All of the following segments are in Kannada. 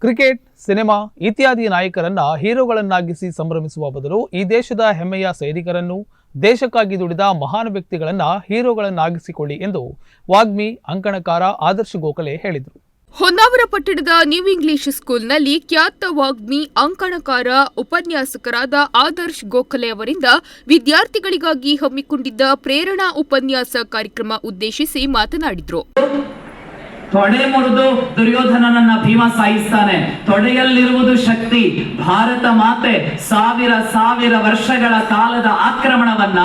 ಕ್ರಿಕೆಟ್, ಸಿನಿಮಾ ಇತ್ಯಾದಿ ನಾಯಕರನ್ನ ಹೀರೋಗಳನ್ನಾಗಿಸಿ ಸಂಭ್ರಮಿಸುವ ಬದಲು ಈ ದೇಶದ ಹೆಮ್ಮೆಯ ಸೈನಿಕರನ್ನು, ದೇಶಕ್ಕಾಗಿ ದುಡಿದ ಮಹಾನ್ ವ್ಯಕ್ತಿಗಳನ್ನ ಹೀರೋಗಳನ್ನಾಗಿಸಿಕೊಳ್ಳಿ ಎಂದು ವಾಗ್ಮಿ, ಅಂಕಣಕಾರ ಆದರ್ಶ್ ಗೋಖಲೆ ಹೇಳಿದರು. ಹೊನ್ನಾವರ ಪಟ್ಟಣದ ನ್ಯೂ ಇಂಗ್ಲಿಷ್ ಸ್ಕೂಲ್ನಲ್ಲಿ ಖ್ಯಾತ ವಾಗ್ಮಿ, ಅಂಕಣಕಾರ, ಉಪನ್ಯಾಸಕರಾದ ಆದರ್ಶ್ ಗೋಖಲೆ ಅವರಿಂದ ವಿದ್ಯಾರ್ಥಿಗಳಿಗಾಗಿ ಹಮ್ಮಿಕೊಂಡಿದ್ದ ಪ್ರೇರಣಾ ಉಪನ್ಯಾಸ ಕಾರ್ಯಕ್ರಮ ಉದ್ದೇಶಿಸಿ ಮಾತನಾಡಿದರು. ತೊಡೆ ಮುರಿದು ದುರ್ಯೋಧನನನ್ನ ಭೀಮ ಸಾಯಿಸ್ತಾನೆ. ತೊಡೆಯಲ್ಲಿರುವುದು ಶಕ್ತಿ. ಭಾರತ ಮಾತೆ ಸಾವಿರ ವರ್ಷಗಳ ಕಾಲದ ಆಕ್ರಮಣವನ್ನ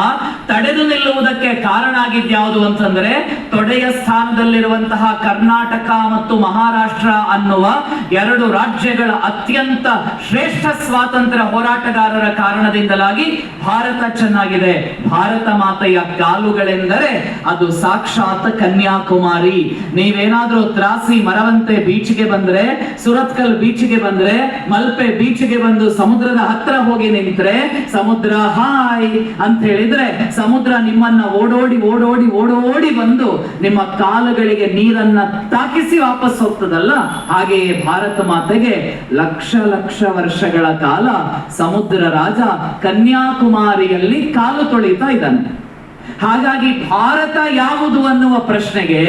ತಡೆದು ನಿಲ್ಲುವುದಕ್ಕೆ ಕಾರಣ ಆಗಿದ್ಯಾವುದು ಅಂತಂದ್ರೆ ತೊಡೆಯ ಸ್ಥಾನದಲ್ಲಿರುವಂತಹ ಕರ್ನಾಟಕ ಮತ್ತು ಮಹಾರಾಷ್ಟ್ರ ಅನ್ನುವ ಎರಡು ರಾಜ್ಯಗಳ ಅತ್ಯಂತ ಶ್ರೇಷ್ಠ ಸ್ವಾತಂತ್ರ್ಯ ಹೋರಾಟಗಾರರ ಕಾರಣದಿಂದಲಾಗಿ ಭಾರತ ಚೆನ್ನಾಗಿದೆ. ಭಾರತ ಮಾತೆಯ ಕಾಲುಗಳೆಂದರೆ ಅದು ಸಾಕ್ಷಾತ್ ಕನ್ಯಾಕುಮಾರಿ. ನೀವೇನಾದ್ರೂ ತ್ರಾಸಿ ಮರವಂತೆ ಬೀಚ್ಗೆ ಬಂದ್ರೆ, ಸುರತ್ಕಲ್ ಬೀಚ್ಗೆ ಬಂದ್ರೆ, ಮಲ್ಪೆ ಬೀಚ್ಗೆ ಬಂದು ಸಮುದ್ರದ ಹತ್ರ ಹೋಗಿ ನಿಂತ್ರೆ ಸಮುದ್ರ ಹಾಯ್ ಅಂತ ಹೇಳಿದ್ರೆ ಸಮುದ್ರ ನಿಮ್ಮನ್ನ ಓಡೋಡಿ ಬಂದು ನಿಮ್ಮ ಕಾಲುಗಳಿಗೆ ನೀರನ್ನ ತಾಕಿಸಿ ವಾಪಸ್ ಹೋಗ್ತದಲ್ಲ, ಹಾಗೆಯೇ ಭಾರತ ಮಾತೆಗೆ ಲಕ್ಷ ವರ್ಷಗಳ ಕಾಲ ಸಮುದ್ರ ರಾಜ ಕನ್ಯಾಕುಮಾರಿಯಲ್ಲಿ ಕಾಲು ತೊಳಿತಾ ಇದ್ದಾನೆ. ಹಾಗಾಗಿ ಭಾರತ ಯಾವುದು ಅನ್ನುವ ಪ್ರಶ್ನೆಗೆ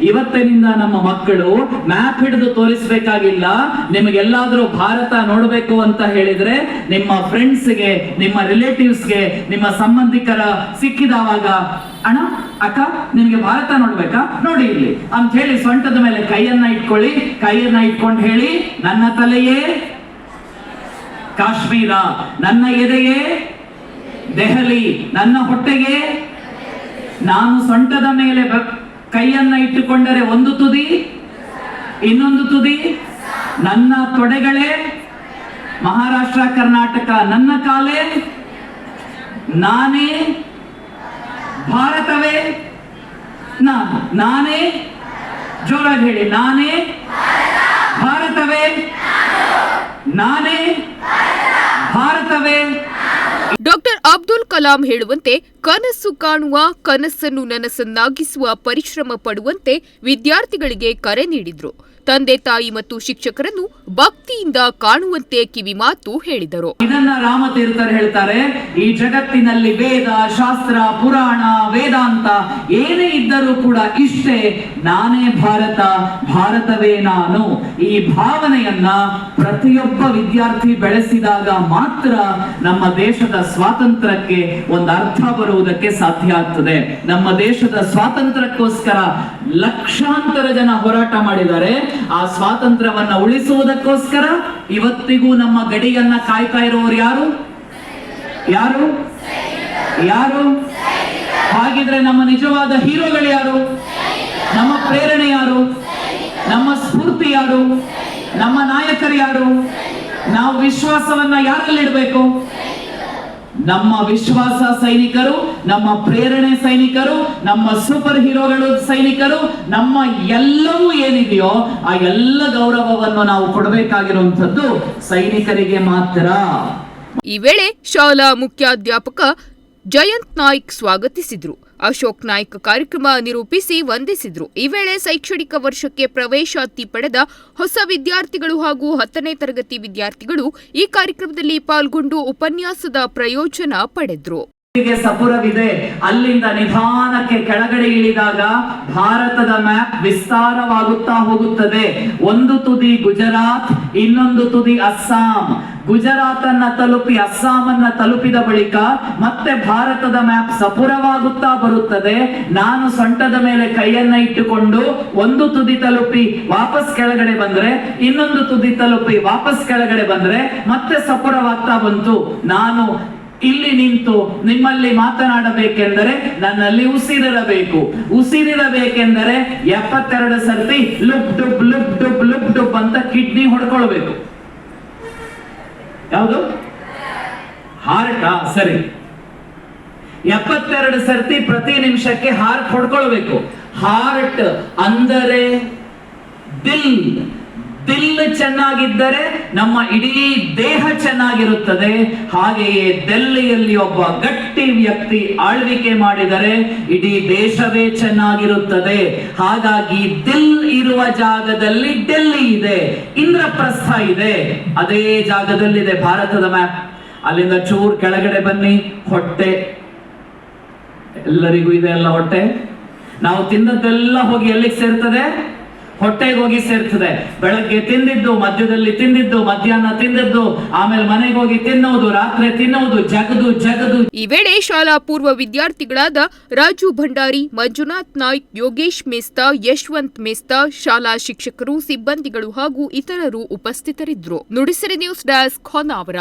ಇವತ್ತಿನಿಂದ ನಮ್ಮ ಮಕ್ಕಳು ಮ್ಯಾಪ್ ಹಿಡಿದು ತೋರಿಸಬೇಕಾಗಿಲ್ಲ. ನಿಮಗೆಲ್ಲಾದ್ರೂ ಭಾರತ ನೋಡಬೇಕು ಅಂತ ಹೇಳಿದ್ರೆ ನಿಮ್ಮ ಫ್ರೆಂಡ್ಸ್ಗೆ, ನಿಮ್ಮ ರಿಲೇಟಿವ್ಸ್ಗೆ, ನಿಮ್ಮ ಸಂಬಂಧಿಕರ ಸಿಕ್ಕಿದವಾಗ ಅಣ್ಣ, ಅಕ್ಕ, ನಿಮಗೆ ಭಾರತ ನೋಡ್ಬೇಕಾ, ನೋಡಿ ಇಲ್ಲಿ ಅಂತ ಹೇಳಿ ಸೊಂಟದ ಮೇಲೆ ಕೈಯನ್ನ ಇಟ್ಕೊಳ್ಳಿ. ಕೈಯನ್ನ ಇಟ್ಕೊಂಡು ಹೇಳಿ, ನನ್ನ ತಲೆಯೇ ಕಾಶ್ಮೀರ, ನನ್ನ ಎದೆಯೇ ದೆಹಲಿ, ನನ್ನ ಹೊಟ್ಟೆಗೆ ನಾನು ಸೊಂಟದ ಮೇಲೆ ಕೈಯನ್ನ ಇಟ್ಟುಕೊಂಡರೆ ಒಂದು ತುದಿ, ಇನ್ನೊಂದು ತುದಿ ನನ್ನ ತೊಡೆಗಳೇ ಮಹಾರಾಷ್ಟ್ರ, ಕರ್ನಾಟಕ, ನನ್ನ ಕಾಲೇ ನಾನೇ ಭಾರತವೇ ನಾನೇ, ಜೋರಾಗಿ ಹೇಳಿ, ನಾನೇ ಭಾರತವೇ, ನಾನೇ ಭಾರತವೇ. ಡಾಕ್ಟರ್ ಅಬ್ದುಲ್ ಕಲಾಂ ಹೇಳುವಂತೆ ಕನಸು ಕಾಣುವ, ಕನಸನ್ನು ನನಸನ್ನಾಗಿಸುವ ಪರಿಶ್ರಮ ಪಡುವಂತೆ ವಿದ್ಯಾರ್ಥಿಗಳಿಗೆ ಕರೆ ನೀಡಿದ್ರು. ತಂದೆ ತಾಯಿ ಮತ್ತು ಶಿಕ್ಷಕರನ್ನು ಭಕ್ತಿಯಿಂದ ಕಾಣುವಂತೆ ಕಿವಿ ಮಾತು ಹೇಳಿದರು. ಇದನ್ನ ರಾಮತೀರ್ಥರು ಹೇಳ್ತಾರೆ, ಈ ಜಗತ್ತಿನಲ್ಲಿ ವೇದ, ಶಾಸ್ತ್ರ, ಪುರಾಣ, ವೇದಾಂತ ಏನೇ ಇದ್ದರೂ ಕೂಡ ಇಷ್ಟೇ, ನಾನೇ ಭಾರತ, ಭಾರತವೇ ನಾನು. ಈ ಭಾವನೆಯನ್ನ ಪ್ರತಿಯೊಬ್ಬ ವಿದ್ಯಾರ್ಥಿ ಬೆಳೆಸಿದಾಗ ಮಾತ್ರ ನಮ್ಮ ದೇಶದ ಸ್ವಾತಂತ್ರ್ಯಕ್ಕೆ ಒಂದು ಅರ್ಥ ಬರುವುದಕ್ಕೆ ಸಾಧ್ಯ ಆಗ್ತದೆ. ನಮ್ಮ ದೇಶದ ಸ್ವಾತಂತ್ರ್ಯಕ್ಕೋಸ್ಕರ ಲಕ್ಷಾಂತರ ಜನ ಹೋರಾಟ ಮಾಡಿದ್ದಾರೆ. ಆ ಸ್ವಾತಂತ್ರ್ಯವನ್ನ ಉಳಿಸುವುದಕ್ಕೋಸ್ಕರ ಇವತ್ತಿಗೂ ನಮ್ಮ ಗಡಿಯನ್ನ ಕಾಯ್ತಾ ಇರುವವರು ಯಾರು ಯಾರು ಯಾರು ಹಾಗಿದ್ರೆ ನಮ್ಮ ನಿಜವಾದ ಹೀರೋಗಳು ಯಾರು? ನಮ್ಮ ಪ್ರೇರಣೆ ಯಾರು? ನಮ್ಮ ಸ್ಫೂರ್ತಿ ಯಾರು? ನಮ್ಮ ನಾಯಕರು ಯಾರು? ನಾವು ವಿಶ್ವಾಸವನ್ನ ಯಾರಲ್ಲಿಡಬೇಕು? ನಮ್ಮ ವಿಶ್ವಾಸ ಸೈನಿಕರು, ನಮ್ಮ ಪ್ರೇರಣೆ ಸೈನಿಕರು, ನಮ್ಮ ಸೂಪರ್ ಹೀರೋಗಳು ಸೈನಿಕರು, ನಮ್ಮ ಎಲ್ಲವೂ ಏನಿದೆಯೋ ಆ ಎಲ್ಲ ಗೌರವವನ್ನು ನಾವು ಕೊಡಬೇಕಾಗಿರುವಂತದ್ದು ಸೈನಿಕರಿಗೆ ಮಾತ್ರ. ಈ ವೇಳೆ ಶಾಲಾ ಮುಖ್ಯಾಧ್ಯಾಪಕ ಜಯಂತ್ ನಾಯ್ಕ್ ಸ್ವಾಗತಿಸಿದ್ರು. ಅಶೋಕ್ ನಾಯ್ಕ್ ಕಾರ್ಯಕ್ರಮ ನಿರೂಪಿಸಿ ವಂದಿಸಿದ್ರು. ಈ ವೇಳೆ ಶೈಕ್ಷಣಿಕ ವರ್ಷಕ್ಕೆ ಪ್ರವೇಶಾತಿ ಪಡೆದ ಹೊಸ ವಿದ್ಯಾರ್ಥಿಗಳು ಹಾಗೂ 10ನೇ ತರಗತಿ ವಿದ್ಯಾರ್ಥಿಗಳು ಈ ಕಾರ್ಯಕ್ರಮದಲ್ಲಿ ಪಾಲ್ಗೊಂಡು ಉಪನ್ಯಾಸದ ಪ್ರಯೋಜನ ಪಡೆದ್ರು. ಸಪುರವಿದೆ, ಅಲ್ಲಿಂದ ನಿಧಾನಕ್ಕೆ ಕೆಳಗಡೆ ಇಳಿದಾಗ ಭಾರತದ ಮ್ಯಾಪ್ ವಿಸ್ತಾರವಾಗುತ್ತಾ ಹೋಗುತ್ತದೆ. ಒಂದು ತುದಿ ಗುಜರಾತ್, ಇನ್ನೊಂದು ತುದಿ ಅಸ್ಸಾಂ. ಗುಜರಾತ್ ಅನ್ನ ತಲುಪಿ ಅಸ್ಸಾಂ ಅನ್ನ ತಲುಪಿದ ಬಳಿಕ ಮತ್ತೆ ಭಾರತದ ಮ್ಯಾಪ್ ಸಪುರವಾಗುತ್ತಾ ಬರುತ್ತದೆ. ನಾನು ಸೊಂಟದ ಮೇಲೆ ಕೈಯನ್ನ ಇಟ್ಟುಕೊಂಡು ಒಂದು ತುದಿ ತಲುಪಿ ವಾಪಸ್ ಕೆಳಗಡೆ ಬಂದ್ರೆ, ಇನ್ನೊಂದು ತುದಿ ತಲುಪಿ ವಾಪಸ್ ಕೆಳಗಡೆ ಬಂದ್ರೆ ಮತ್ತೆ ಸಪುರವಾಗ್ತಾ ಬಂತು. ನಾನು ಇಲ್ಲಿ ನಿಂತು ನಿಮ್ಮಲ್ಲಿ ಮಾತನಾಡಬೇಕೆಂದರೆ ನನ್ನಲ್ಲಿ ಉಸಿರಿರಬೇಕು. ಉಸಿರಿರಬೇಕೆಂದರೆ 72 ಸರ್ತಿ loop dub loop dub loop dub ಅಂತ ಕಿಡ್ನಿ ಹೊಡ್ಕೊಳ್ಬೇಕು. ಯಾವುದು? ಹಾರ್ಟ್. ಸರಿ, 72 ಸರ್ತಿ ಪ್ರತಿ ನಿಮಿಷಕ್ಕೆ ಹಾರ್ಟ್ ಹೊಡ್ಕೊಳ್ಬೇಕು. ಹಾರ್ಟ್ ಅಂದರೆ ದಿಲ್, ದಿಲ್ ಚೆನ್ನಾಗಿದ್ದರೆ ನಮ್ಮ ಇಡೀ ದೇಹ ಚೆನ್ನಾಗಿರುತ್ತದೆ. ಹಾಗೆಯೇ ದೆಲ್ಲಿಯಲ್ಲಿ ಒಬ್ಬ ಗಟ್ಟಿ ವ್ಯಕ್ತಿ ಆಳ್ವಿಕೆ ಮಾಡಿದರೆ ಇಡೀ ದೇಶವೇ ಚೆನ್ನಾಗಿರುತ್ತದೆ. ಹಾಗಾಗಿ ದಿಲ್ ಇರುವ ಜಾಗದಲ್ಲಿ ಡೆಲ್ಲಿ ಇದೆ, ಇಂದ್ರಪ್ರಸ್ಥ ಇದೆ, ಅದೇ ಜಾಗದಲ್ಲಿದೆ ಭಾರತದ ಮ್ಯಾಪ್. ಅಲ್ಲಿಂದ ಚೂರ್ ಕೆಳಗಡೆ ಬನ್ನಿ, ಹೊಟ್ಟೆ. ಎಲ್ಲರಿಗೂ ಇದೆ ಅಲ್ಲ ಹೊಟ್ಟೆ. ನಾವು ತಿಂದದ್ದೆಲ್ಲ ಹೋಗಿ ಎಲ್ಲಿಗೆ ಸೇರ್ತದೆ? ಹೊಟ್ಟೆಗೆ ಹೋಗಿ ಸೇರ್ತದೆ. ಬೆಳಗ್ಗೆ ತಿಂದಿದ್ದು, ಮಧ್ಯದಲ್ಲಿ ತಿಂದಿದ್ದು, ಮಧ್ಯಾಹ್ನ ತಿಂದಿದ್ದು, ಆಮೇಲೆ ಮನೆಗೆ ಹೋಗಿ ತಿನ್ನುವುದು, ರಾತ್ರಿ ತಿನ್ನುವುದು, ಜಗದು. ಈ ವೇಳೆ ಶಾಲಾ ಪೂರ್ವ ವಿದ್ಯಾರ್ಥಿಗಳಾದ ರಾಜು ಭಂಡಾರಿ, ಮಂಜುನಾಥ್ ನಾಯ್ಕ್, ಯೋಗೇಶ್ ಮೇಸ್ತಾ, ಯಶವಂತ್ ಮೇಸ್ತಾ, ಶಾಲಾ ಶಿಕ್ಷಕರು, ಸಿಬ್ಬಂದಿಗಳು ಹಾಗೂ ಇತರರು ಉಪಸ್ಥಿತರಿದ್ದರು. Nudisiri news desk Honnavar.